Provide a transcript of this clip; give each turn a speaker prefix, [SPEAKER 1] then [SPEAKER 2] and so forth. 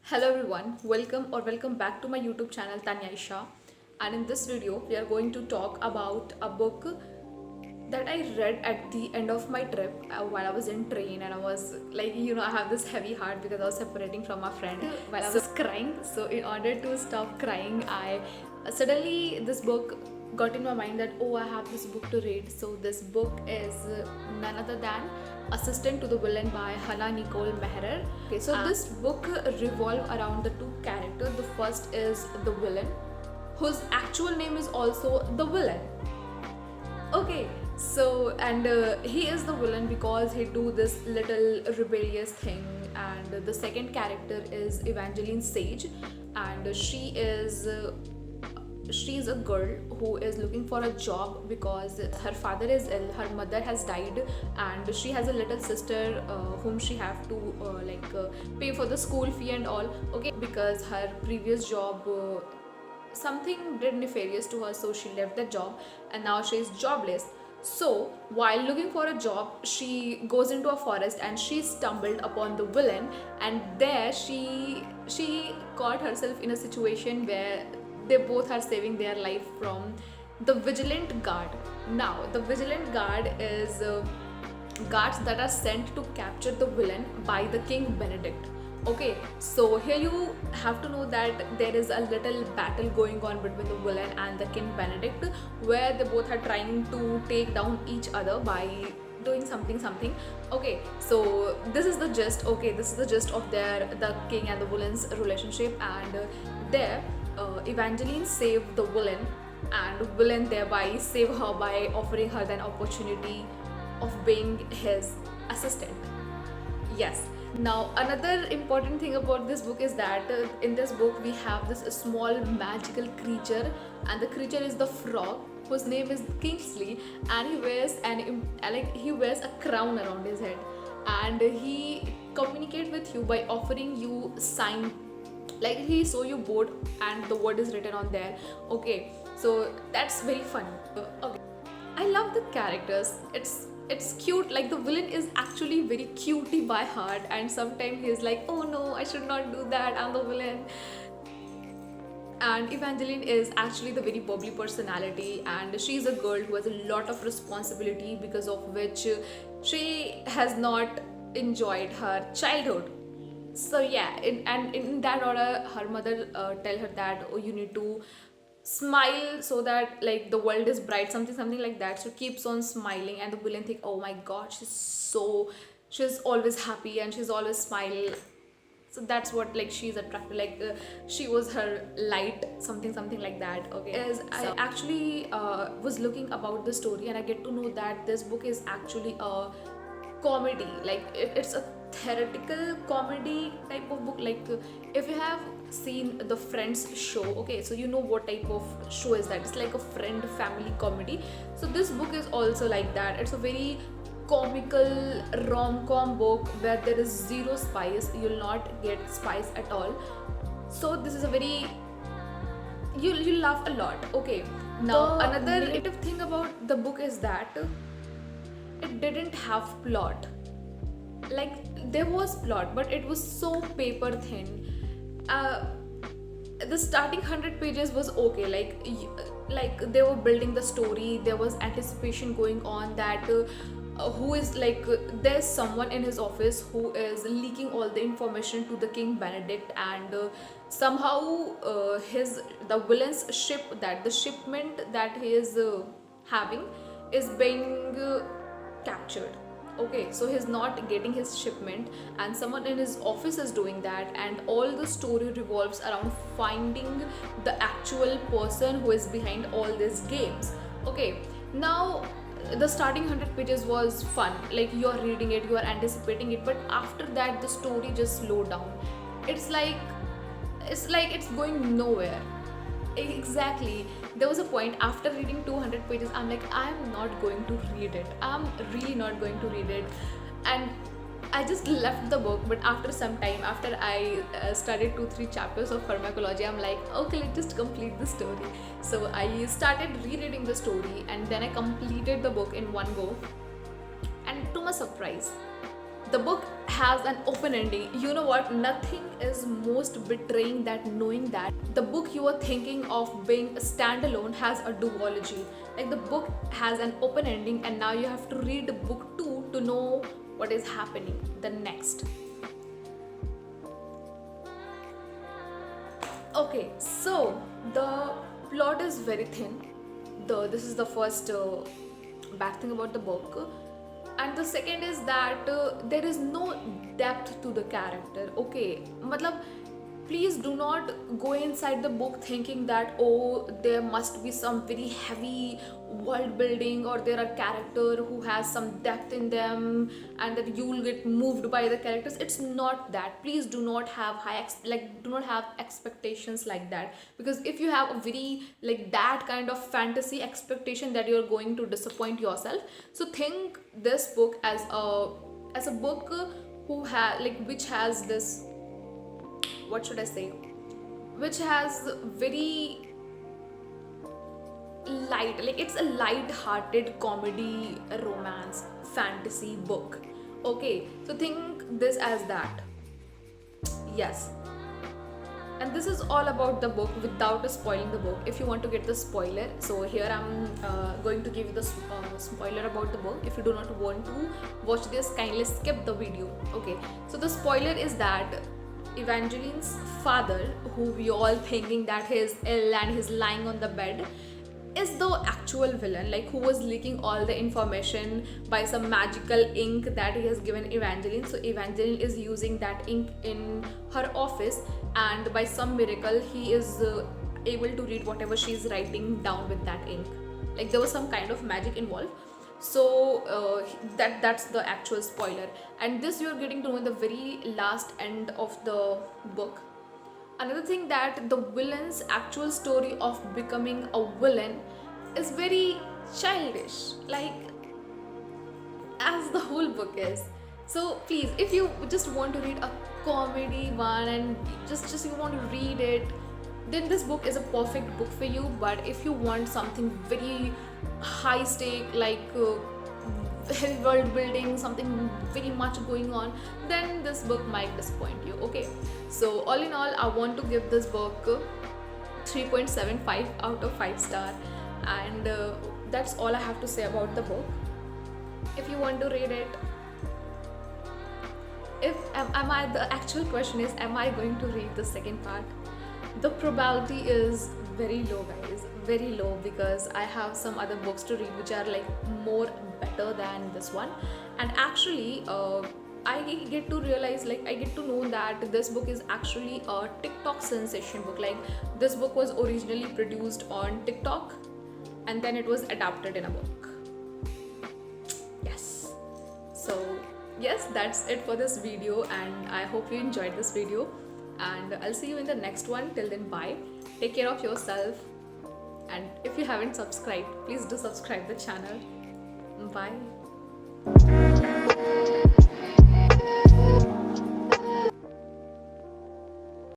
[SPEAKER 1] Hello everyone, welcome back to my YouTube channel Tanya Isha. And in this video we are going to talk about a book that I read at the end of my trip while I was in train, and I was like, I have this heavy heart because I was separating from a friend while I was crying. So in order to stop crying, I suddenly this book got in my mind that, oh, I have this book to read. So this book is none other than Assistant to the Villain by Hannah Nicole Mehrer. Okay, so this book revolves around the two characters. The first is the villain, whose actual name is also the villain. Okay, so and he is the villain because he do this little rebellious thing. And the second character is Evangeline Sage, and she's a girl who is looking for a job because her father is ill, her mother has died, and she has a little sister whom she have to pay for the school fee and all. Okay, because her previous job something did nefarious to her, so she left the job and now she is jobless. So while looking for a job, she goes into a forest and she stumbled upon the villain, and there she caught herself in a situation where they both are saving their life from the vigilant guard. Now the vigilant guard is guards that are sent to capture the villain by the King Benedict. Okay, so here you have to know that there is a little battle going on between the villain and the King Benedict, where they both are trying to take down each other by doing something. Okay, so this is the gist. Okay, this is the gist of the king and the villain's relationship. And there Evangeline saved the villain, and villain thereby save her by offering her an opportunity of being his assistant. Yes. Now, another important thing about this book is that in this book we have this small magical creature, and the creature is the frog, whose name is Kingsley, and he wears a crown around his head, and he communicates with you by offering you sign, like he show you board and the word is written on there. Okay, so that's very fun. Okay, I love the characters. It's cute. Like the villain is actually very cutie by heart, and sometimes he's like, oh no, I should not do that, I'm the villain. And Evangeline is actually the very bubbly personality, and she's a girl who has a lot of responsibility, because of which she has not enjoyed her childhood. So yeah, in that order, her mother tell her that, oh, you need to smile so that like the world is bright, something like that. So keeps on smiling, and the villain think, oh my god, she's always happy and she's always smile. So that's what, like, she's attracted, like she was her light, something like that. Okay, as I actually was looking about the story, and I get to know that this book is actually a comedy. Like it's a theoretical comedy type of book. Like if you have seen the Friends show, okay, so you know what type of show is that. It's like a friend family comedy. So this book is also like that. It's a very comical rom-com book where there is zero spice. You'll not get spice at all. So this is a very, you laugh a lot. Okay, now another negative thing about the book is that it didn't have plot. Like there was plot, but it was so paper thin. The starting 100 pages was okay. Like they were building the story, there was anticipation going on that who is like there's someone in his office who is leaking all the information to the King Benedict, and somehow the villain's ship, that the shipment that he is having is being captured. Okay, so he's not getting his shipment, and someone in his office is doing that, and all the story revolves around finding the actual person who is behind all these games. Okay, now the starting 100 pages was fun, like you are reading it, you are anticipating it, but after that the story just slowed down. It's like it's going nowhere. Exactly. There was a point after reading 200 pages, I'm like, I'm not going to read it. I'm really not going to read it. And I just left the book. But after some time, after I studied 2-3 chapters of pharmacology, I'm like, okay, let's just complete the story. So I started rereading the story, and then I completed the book in one go. And to my surprise, the book has an open ending. You know what? Nothing is most betraying that knowing that the book you are thinking of being a standalone has a duology. Like the book has an open ending and now you have to read book 2 to know what is happening the next. Okay, so the plot is very thin. This is the first bad thing about the book. And the second is that there is no depth to the character. Okay, matlab, please do not go inside the book thinking that, oh, there must be some very heavy world building, or there are character who has some depth in them and that you will get moved by the characters. It's not that. Please do not have do not have expectations like that, because if you have a very like that kind of fantasy expectation, that you're going to disappoint yourself. So think this book as a book who has which has this, what should I say, which has very light, it's a light-hearted comedy romance fantasy book. Okay, so think this as that. Yes, and this is all about the book without spoiling the book. If you want to get the spoiler, so here I'm going to give you the spoiler about the book. If you do not want to watch this, kindly skip the video. Okay, so the spoiler is that Evangeline's father, who we all thinking that he's ill and he's lying on the bed, is the actual villain, who was leaking all the information by some magical ink that he has given Evangeline. So Evangeline is using that ink in her office, and by some miracle he is able to read whatever she's writing down with that ink. There was some kind of magic involved. So that's the actual spoiler, and this you're getting to know in the very last end of the book. Another thing, that the villain's actual story of becoming a villain is very childish, as the whole book is. So please, if you just want to read a comedy one and just you want to read it, then this book is a perfect book for you. But if you want something very high stake, heavy world building, something very much going on, then this book might disappoint you. Okay, so all in all, I want to give this book 3.75 out of 5 star, and that's all I have to say about the book. If you want to read it, the actual question is, am I going to read the second part? The probability is very low, guys, very low, because I have some other books to read which are more better than this one. And actually I get to realize, I get to know that this book is actually a TikTok sensation book. This book was originally produced on TikTok and then it was adapted in a book. Yes, so yes, that's it for this video, and I hope you enjoyed this video, and I'll see you in the next one. Till then, bye, take care of yourself, and if you haven't subscribed, please do subscribe the channel. Bye.